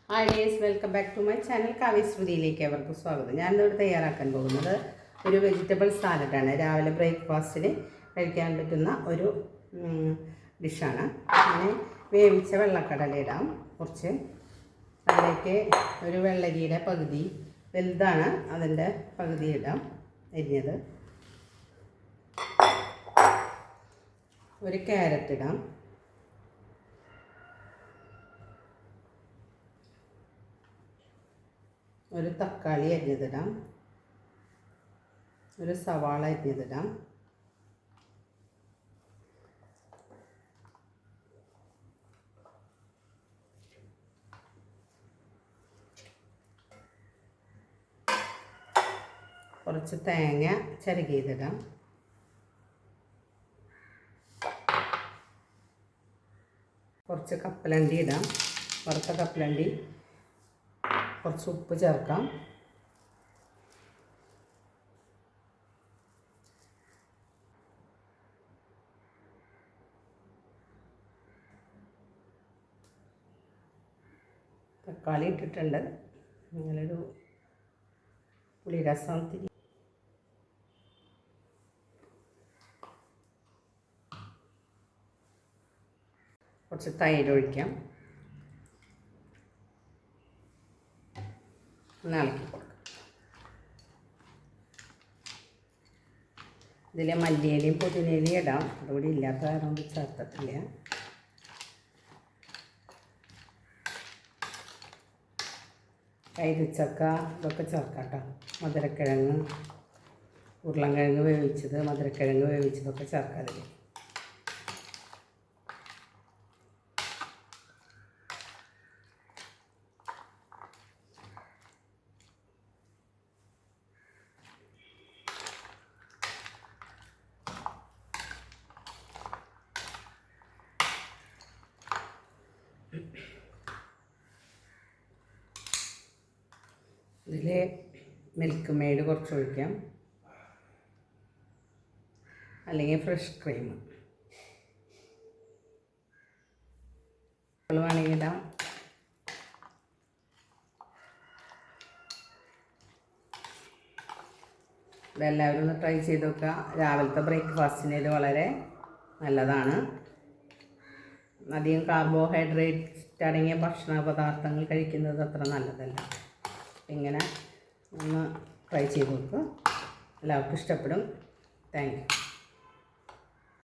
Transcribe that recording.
Hi days, welcome back to my channel കാവ്യശ്രുതിയിലേക്ക് അവർക്ക് സ്വാഗതം. ഞാനിവിടെ തയ്യാറാക്കാൻ പോകുന്നത് ഒരു വെജിറ്റബിൾ സാലഡാണ്. രാവിലെ ബ്രേക്ക്ഫാസ്റ്റിന് കഴിക്കാൻ പറ്റുന്ന ഒരു ഡിഷാണ്. അങ്ങനെ വേവിച്ച വെള്ളക്കടല ഇടാം കുറച്ച്. അതിലേക്ക് ഒരു വെള്ളരിയുടെ പകുതി, വലുതാണ് അതിൻ്റെ പകുതി ഇടാം അരിഞ്ഞത്. ഒരു ക്യാരറ്റ് ഇടാം. ഒരു തക്കാളി അരിഞ്ഞതിടാം. ഒരു സവാള അരിഞ്ഞതിടാം. കുറച്ച് തേങ്ങ ചിരകിയതിടാം. കുറച്ച് കപ്പലണ്ടി ഇടാം, വറുത്ത കപ്പലണ്ടി. കുറച്ച് ഉപ്പ് ചേർക്കാം. തക്കാളി ഇട്ടിട്ടുണ്ട്. അങ്ങനൊരു പുളിരസം തിരി. കുറച്ച് തൈര് ഒഴിക്കാം. ഇളക്കി കൊടുക്കാം. ഇതിൽ മല്ലിയിലയും പുതിനയിലയും ഇടാം. അതുകൂടി ഇല്ലാത്ത കാരണം കൊണ്ട് ചേർത്തിട്ടില്ല. കൈതച്ചക്ക ഇതൊക്കെ ചേർക്കാം കേട്ടോ. മധുരക്കിഴങ്ങ്, ഉരുളൻകിഴങ്ങ് വേവിച്ചത്, മധുരക്കിഴങ്ങ് വേവിച്ചതൊക്കെ ചേർക്കാം അതിൽ. ഇതിൽ മിൽക്ക് മെയ്ഡ് കുറച്ച് ഒഴിക്കാം, അല്ലെങ്കിൽ ഫ്രഷ് ക്രീം വേണമെങ്കിൽ ഇടാം. ഇതെല്ലാവരും ഒന്ന് ട്രൈ ചെയ്ത് നോക്കുക. രാവിലത്തെ ബ്രേക്ക്ഫാസ്റ്റിന് ഇത് വളരെ നല്ലതാണ്. അധികം കാർബോഹൈഡ്രേറ്റ് അടങ്ങിയ ഭക്ഷണ പദാർത്ഥങ്ങൾ കഴിക്കുന്നത് അത്ര നല്ലതല്ല. ഇങ്ങനെ ഒന്ന് ട്രൈ ചെയ്ത് നോക്കുക. എല്ലാവർക്കും ഇഷ്ടപ്പെടും. Thank you.